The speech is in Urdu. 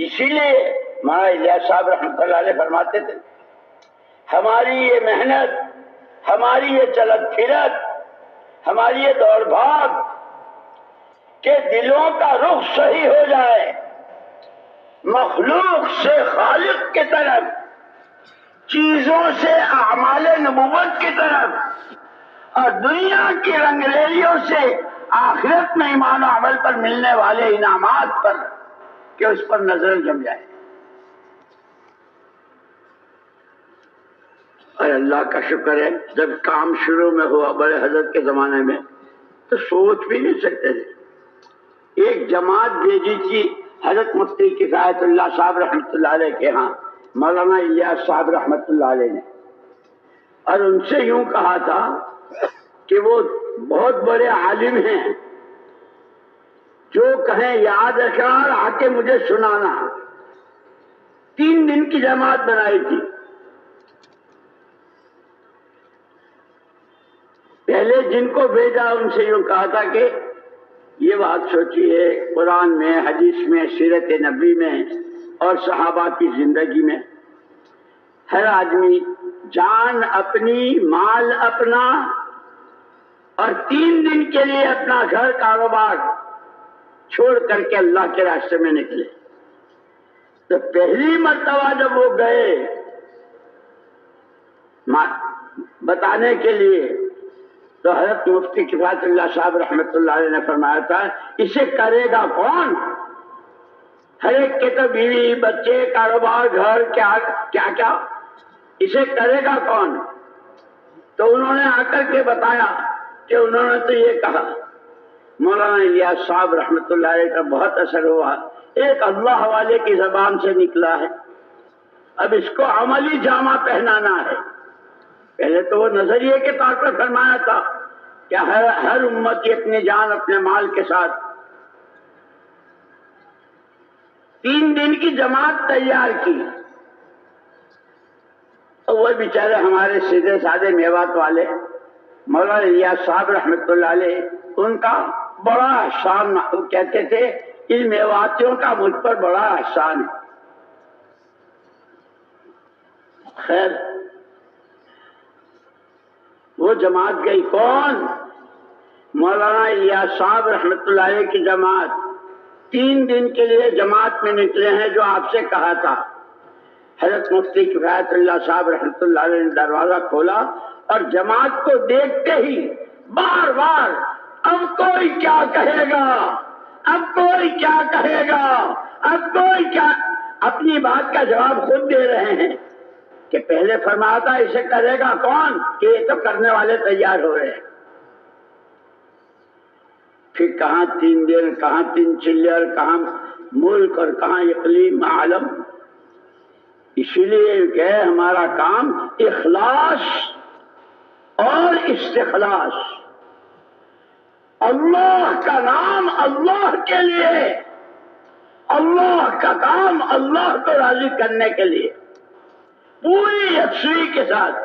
اسی لیے مولانا الیاس صاحب رحمۃ اللہ علیہ فرماتے تھے ہماری یہ محنت، ہماری یہ چلت پھرت، ہماری یہ دوڑ بھاگ کہ دلوں کا رخ صحیح ہو جائے، مخلوق سے خالق کی طرف، چیزوں سے اعمال نبوت کی طرف، اور دنیا کی رنگریلیوں سے آخرت میں ایمان و عمل پر ملنے والے انعامات پر، کہ اس پر نظر جم جائے۔ اور اللہ کا شکر ہے جب کام شروع میں ہوا بڑے حضرت کے زمانے میں تو سوچ بھی نہیں سکتے تھے۔ ایک جماعت بھیجی تھی حضرت مفتی کفایت اللہ صاحب رحمۃ اللہ علیہ کے ہاں مولانا الیاس صاحب رحمۃ اللہ علیہ نے، اور ان سے یوں کہا تھا کہ وہ بہت بڑے عالم ہیں، جو کہیں یاد رکھنا اور آ کے مجھے سنانا۔ 3 دن کی جماعت بنائی تھی۔ پہلے جن کو بھیجا ان سے یوں کہا تھا کہ یہ بات سوچیے، قرآن میں، حدیث میں، سیرت نبی میں اور صحابہ کی زندگی میں ہر آدمی جان اپنی، مال اپنا، اور 3 دن کے لیے اپنا گھر کاروبار چھوڑ کر کے اللہ کے راستے میں نکلے۔ تو پہلی مرتبہ جب وہ گئے بتانے کے لیے تو حضرت مفتی کفایت اللہ صاحب رحمۃ اللہ علیہ نے فرمایا تھا اسے کرے گا کون؟ ہر ایک کے تو بیوی، بچے، کاروبار، گھر، کیا کیا، اسے کرے گا کون؟ تو انہوں نے آ کر کے بتایا کہ انہوں نے تو یہ کہا۔ مولانا الیاس صاحب رحمۃ اللہ علیہ کا بہت اثر ہوا، ایک اللہ والے کی زبان سے نکلا ہے، اب اس کو عملی جامہ پہنانا ہے۔ پہلے تو وہ نظریے کے طور پر فرمایا تھا کہ ہر امتی اپنی جان اپنے مال کے ساتھ۔ 3 دن کی جماعت تیار کی، اور وہ بیچارے ہمارے سیدھے سادے میوات والے مولانا الیاس صاحب رحمۃ اللہ علیہ، ان کا بڑا احسان، وہ کہتے تھے ان میواتیوں کا مجھ پر بڑا احسان ہے۔ خیر، وہ جماعت گئی کون؟ مولانا الیاس صاحب رحمۃ اللہ علیہ کی جماعت 3 دن کے لیے جماعت میں نکلے ہیں، جو آپ سے کہا تھا۔ حضرت مفتی کفایت اللہ صاحب رحمۃ اللہ علیہ نے دروازہ کھولا اور جماعت کو دیکھتے ہی بار بار اب کوئی کیا کہے گا، اب کوئی کیا کہے گا، اب کوئی کیا، اپنی بات کا جواب خود دے رہے ہیں کہ پہلے فرمایا تھا اسے کرے گا کون، کہ یہ تو کرنے والے تیار ہو رہے ہیں۔ پھر کہاں 3 دن، کہاں 3 چلے، اور کہاں ملک، اور کہاں اقلیم عالم۔ اسی لیے کہ ہمارا کام اخلاص اور استخلاص، اللہ کا نام اللہ کے لیے، اللہ کا کام اللہ کو راضی کرنے کے لیے، پوری یکسوئی کے ساتھ۔